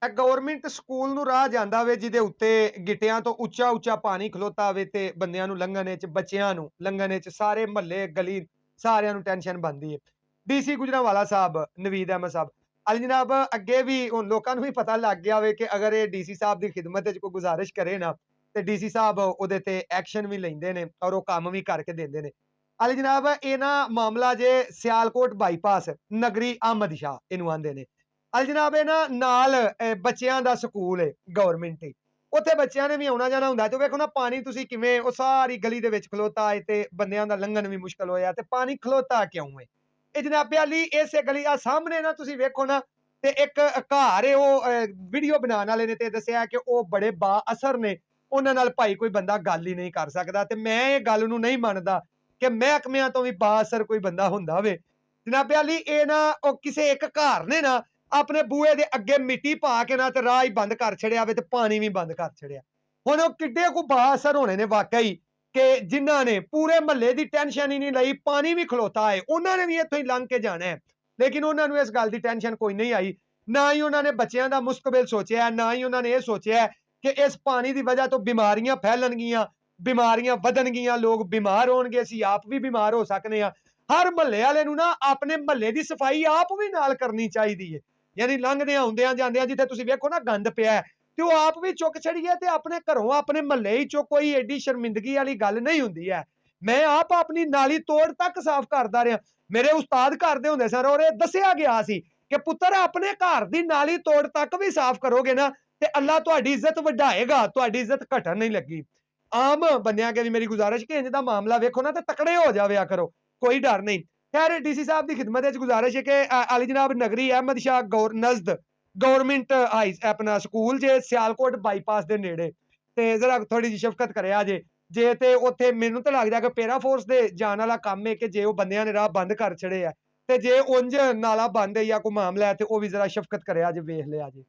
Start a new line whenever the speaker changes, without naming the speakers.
Government school ਨੂੰ ਰਾਹ ਜਾਂਦਾ ਵੇ ਜਿਹਦੇ ਉੱਤੇ ਗਿੱਟਿਆਂ ਤੋਂ ਉੱਚਾ ਉੱਚਾ ਪਾਣੀ ਖਲੋਤਾ ਵੇ ਤੇ ਬੰਦਿਆਂ ਨੂੰ ਲੰਘਣ ਵਿੱਚ ਬੱਚਿਆਂ ਨੂੰ ਲੰਘਣ ਵਿੱਚ ਸਾਰੇ ਮਹੱਲੇ ਗਲੀ ਸਾਰਿਆਂ ਨੂੰ ਟੈਨਸ਼ਨ ਬਣਦੀ ਹੈ। ਡੀਸੀ ਗੁਜਰਾਂਵਾਲਾ ਸਾਹਿਬ ਨਵੀਦ ਅਹਿਮਦ ਸਾਹਿਬ ਅਲੀ ਜਨਾਬ ਅੱਗੇ ਵੀ ਹੁਣ ਲੋਕਾਂ ਨੂੰ ਵੀ ਪਤਾ ਲੱਗ ਗਿਆ ਵੇ ਕਿ ਅਗਰ ਇਹ ਡੀਸੀ ਸਾਹਿਬ ਦੀ ਖਿਦਮਤ ਵਿੱਚ ਕੋਈ ਗੁਜ਼ਾਰਿਸ਼ ਕਰੇ ਨਾ ਤੇ ਡੀਸੀ ਸਾਹਿਬ ਉਹਦੇ ਤੇ ਐਕਸ਼ਨ ਵੀ ਲੈਂਦੇ ਨੇ ਔਰ ਉਹ ਕੰਮ ਵੀ ਕਰਕੇ ਦਿੰਦੇ ਨੇ। ਅਲੀ ਜਨਾਬ ਇਹ ਨਾ ਮਾਮਲਾ ਜੇ ਸਿਆਲਕੋਟ ਬਾਈਪਾਸ ਨਗਰੀ ਅਹਿਮਦ ਸ਼ਾਹ ਇਹਨੂੰ ਆਂਦੇ ਨੇ। ਅਲ ਜਨਾਬ ਇਹ ਨਾ ਨਾਲ ਬੱਚਿਆਂ ਦਾ ਸਕੂਲ ਹੈ ਗਵਰਨਮੈਂਟ ਹੀ। ਉੱਥੇ ਬੱਚਿਆਂ ਨੇ ਵੀ ਆਉਣਾ ਜਾਣਾ ਹੁੰਦਾ ਤੇ ਵੇਖੋ ਨਾ ਪਾਣੀ ਤੁਸੀਂ ਕਿਵੇਂ ਉਹ ਸਾਰੀ ਗਲੀ ਦੇ ਵਿੱਚ ਖਲੋਤਾ ਹੈ ਤੇ ਬੰਦਿਆਂ ਦਾ ਲੰਘਣ ਵੀ ਮੁਸ਼ਕਲ ਹੋਇਆ ਤੇ ਪਾਣੀ ਖਲੋਤਾ ਕਿਉਂ ਹੈ? ਇਹ ਜਨਾਬੇ ਅਲੀ ਇਸੇ ਗਲੀ ਆ ਸਾਹਮਣੇ ਨਾ ਤੁਸੀਂ ਵੇਖੋ ਨਾ ਤੇ ਇੱਕ ਘਰ ਹੈ ਉਹ ਵੀਡੀਓ ਬਣਾਉਣ ਵਾਲੇ ਨੇ ਤੇ ਦੱਸਿਆ ਕਿ ਉਹ ਬੜੇ ਬਾ ਅਸਰ ਨੇ ਉਹਨਾਂ ਨਾਲ ਭਾਈ ਕੋਈ ਬੰਦਾ ਗੱਲ ਹੀ ਨਹੀਂ ਕਰ ਸਕਦਾ ਤੇ ਮੈਂ ਇਹ ਗੱਲ ਨੂੰ ਨਹੀਂ ਮੰਨਦਾ ਕਿ ਮਹਿਕਮਿਆਂ ਤੋਂ ਵੀ ਬਾ ਅਸਰ ਕੋਈ ਬੰਦਾ ਹੁੰਦਾ ਵੇ। ਜਨਾਬੇ ਅਲੀ ਇਹ ਨਾ ਉਹ ਕਿਸੇ ਇੱਕ ਘਰ ਨੇ ਨਾ ਆਪਣੇ ਬੂਹੇ ਦੇ ਅੱਗੇ ਮਿੱਟੀ ਪਾ ਕੇ ਨਾ ਤੇ ਰਾਹ ਹੀ ਬੰਦ ਕਰ ਛੜਿਆ ਵੇ ਤੇ ਪਾਣੀ ਵੀ ਬੰਦ ਕਰ ਛੜਿਆ। ਹੁਣ ਉਹ ਕਿੱਡੇ ਕੁ ਬਾ ਅਸਰ ਹੋਣੇ ਨੇ ਵਾਕਈ ਕਿ ਜਿਨ੍ਹਾਂ ਨੇ ਪੂਰੇ ਮਹੱਲੇ ਦੀ ਟੈਨਸ਼ਨ ਹੀ ਨਹੀਂ ਲਈ ਪਾਣੀ ਵੀ ਖਲੋਤਾ ਹੈ ਉਹਨਾਂ ਨੇ ਵੀ ਇੱਥੋਂ ਹੀ ਲੰਘ ਕੇ ਜਾਣਾ ਹੈ ਲੇਕਿਨ ਉਹਨਾਂ ਨੂੰ ਇਸ ਗੱਲ ਦੀ ਟੈਨਸ਼ਨ ਕੋਈ ਨਹੀਂ ਆਈ। ਨਾ ਹੀ ਉਹਨਾਂ ਨੇ ਬੱਚਿਆਂ ਦਾ ਮੁਸਤਕਬਲ ਸੋਚਿਆ ਨਾ ਹੀ ਉਹਨਾਂ ਨੇ ਇਹ ਸੋਚਿਆ ਕਿ ਇਸ ਪਾਣੀ ਦੀ ਵਜ੍ਹਾ ਤੋਂ ਬਿਮਾਰੀਆਂ ਫੈਲਣਗੀਆਂ ਬਿਮਾਰੀਆਂ ਵਧਣਗੀਆਂ ਲੋਕ ਬਿਮਾਰ ਹੋਣਗੇ ਅਸੀਂ ਆਪ ਵੀ ਬਿਮਾਰ ਹੋ ਸਕਦੇ ਹਾਂ। ਹਰ ਮਹੱਲੇ ਵਾਲੇ ਨੂੰ ਨਾ ਆਪਣੇ ਮਹੱਲੇ ਦੀ ਸਫਾਈ ਆਪ ਵੀ ਨਾਲ ਕਰਨੀ ਚਾਹੀਦੀ ਹੈ। ਯਾਨੀ ਲੰਘਦਿਆਂ ਹੁੰਦਿਆਂ ਜਾਂਦਿਆਂ ਜਿੱਥੇ ਤੁਸੀਂ ਵੇਖੋ ਨਾ ਗੰਦ ਪਿਆ ਤੇ ਉਹ ਆਪ ਵੀ ਚੁੱਕ ਛੜੀਏ ਤੇ ਆਪਣੇ ਘਰੋਂ ਆਪਣੇ ਮਹੱਲੇ ਹੀ ਚੋਂ ਕੋਈ ਐਡੀ ਸ਼ਰਮਿੰਦਗੀ ਵਾਲੀ ਗੱਲ ਨਹੀਂ ਹੁੰਦੀ ਹੈ। ਮੈਂ ਆਪ ਆਪਣੀ ਨਾਲੀ ਤੋੜ ਤੱਕ ਸਾਫ਼ ਕਰਦਾ ਰਿਹਾ। ਮੇਰੇ ਉਸਤਾਦ ਕਰਦੇ ਹੁੰਦੇ ਸਨ ਔਰ ਇਹ ਦੱਸਿਆ ਗਿਆ ਸੀ ਕਿ ਪੁੱਤਰ ਆਪਣੇ ਘਰ ਦੀ ਨਾਲੀ ਤੋੜ ਤੱਕ ਵੀ ਸਾਫ਼ ਕਰੋਗੇ ਨਾ ਤੇ ਅੱਲਾ ਤੁਹਾਡੀ ਇੱਜ਼ਤ ਵਧਾਏਗਾ ਤੁਹਾਡੀ ਇੱਜ਼ਤ ਘਟਣ ਨਹੀਂ ਲੱਗੀ। ਆਮ ਬੰਦਿਆਂ ਅੱਗੇ ਵੀ ਮੇਰੀ ਗੁਜ਼ਾਰਿਸ਼ ਕਿ ਇੰਜ ਦਾ ਮਾਮਲਾ ਵੇਖੋ ਨਾ ਤੇ ਤਕੜੇ ਹੋ ਜਾਵਿਆ ਕਰੋ ਕੋਈ ਡਰ ਨਹੀਂ। खैर डीसी साहब की खिदमत गुजारिश है कि अली जनाब नगरी अहमद शाह नजद गवर्नमेंट हाई अपना स्कूल जे सियालकोट बाईपास के नेड़े ते जरा थोड़ी जी शफकत करे जे जे ते उत्थे मैनू तो लगदा कि पेरा फोर्स दे जान वाला काम है कि जे वो बंदियां ने राह बंद कर छड़े है ते जे उंज नाला बंद है या कोई मामला है ते वो भी जरा शफकत करे जे वेख लिया जे।